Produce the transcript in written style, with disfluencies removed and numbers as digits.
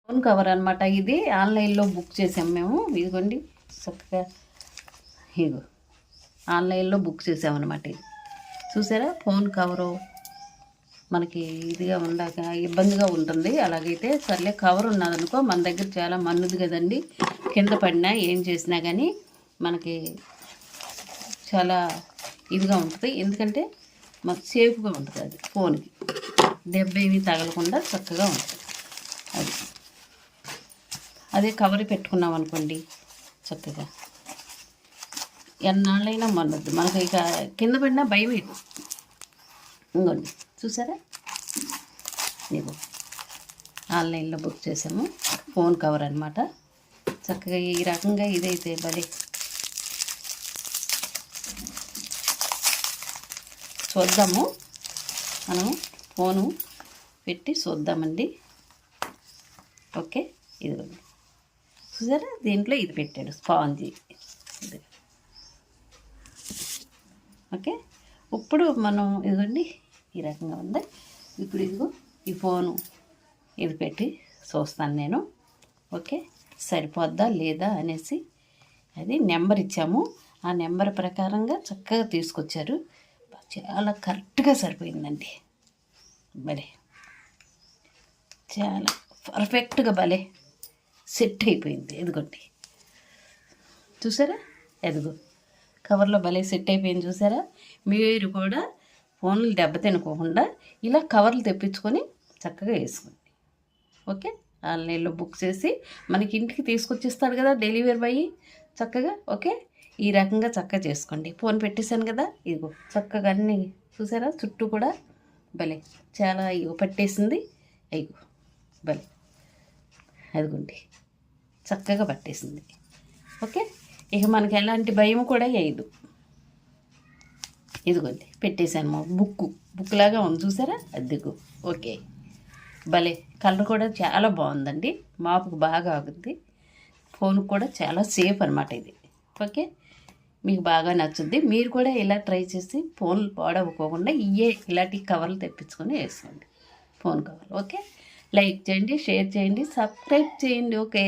Phone cover అనమాట. ఇది ఆన్లైన్లో బుక్ చేసాం మేము. ఇదిగోండి చక్కగా ఇగో ఆన్లైన్లో బుక్ చేసామన్నమాట. ఇది చూసారా ఫోన్ కవరు మనకి ఇదిగా ఉండాక ఇబ్బందిగా ఉంటుంది. అలాగైతే సర్లే కవర్ ఉన్నదనుకో, మన దగ్గర చాలా మన్నుది కదండి, కింద పడినా ఏం చేసినా కానీ మనకి చాలా ఇదిగా ఉంటుంది. ఎందుకంటే మాకు సేఫ్గా ఉంటుంది. అది ఫోన్కి దెబ్బ ఏమీ తగలకుండా చక్కగా ఉంటుంది. అదే కవర్ పెట్టుకున్నాం అనుకోండి చక్కగా ఎన్నాళ్ళైనా మన్నొద్దు. మనకి ఇక కింద పడినా భయం. ఇంకోండి చూసారా, ఇదిగో ఆన్లైన్లో బుక్ చేసాము ఫోన్ కవర్ అనమాట. చక్కగా ఈ రకంగా ఇదైతే భలే చూద్దాము. మనం ఫోను పెట్టి చూద్దామండి. ఓకే, ఇదిగోండి చూసారా, దీంట్లో ఇది పెట్టాడు స్పాంజీ. ఓకే, ఇప్పుడు మనం ఇదిగోండి ఈ రకంగా ఉంది. ఇప్పుడు ఇదిగో ఈ ఫోను ఇది పెట్టి చూస్తాను నేను. ఓకే, సరిపోద్దా లేదా అనేసి అది నెంబర్ ఇచ్చాము. ఆ నెంబర్ ప్రకారంగా చక్కగా తీసుకొచ్చారు. చాలా కరెక్ట్గా సరిపోయిందండి. భలే చాలా పర్ఫెక్ట్గా భలే సెట్ అయిపోయింది. ఎదుగోండి చూసారా, ఎదుగు కవర్లో భలే సెట్ అయిపోయింది చూసారా. మీరు కూడా ఫోన్లు దెబ్బతినుకోకుండా ఇలా కవర్లు తెప్పించుకొని చక్కగా వేసుకోండి. ఓకే, ఆన్లైన్లో బుక్ చేసి మనకి ఇంటికి తీసుకొచ్చిస్తాడు కదా డెలివరీ బాయ్ చక్కగా. ఓకే, ఈ రకంగా చక్కగా చేసుకోండి. ఫోన్ పెట్టేశాను కదా, ఇదిగో చక్కగా అన్నీ చూసారా, చుట్టూ కూడా భలే చాలా ఇగో పట్టేసింది. అయ్యో భలే అదిగోండి చక్కగా పట్టేసింది. ఓకే, ఇక మనకి ఎలాంటి భయం కూడా వేయదు. ఇదిగోండి పెట్టేశాను. బుక్ లాగా ఉంది చూసారా, అద్దెకు. ఓకే, భలే కలర్ కూడా చాలా బాగుందండి. మాపుకు బాగా ఆగుద్ది. ఫోన్కి కూడా చాలా సేఫ్ అనమాట ఇది. ఓకే, మీకు బాగా నచ్చుద్ది. మీరు కూడా ఇలా ట్రై చేసి ఫోన్లు పాడవుకోకుండా ఇలాంటి కవర్లు తెప్పించుకొని వేసుకోండి, ఫోన్ కవర్లు. ఓకే, లైక్ చేయండి, షేర్ చేయండి, సబ్స్క్రైబ్ చేయండి. ఓకే.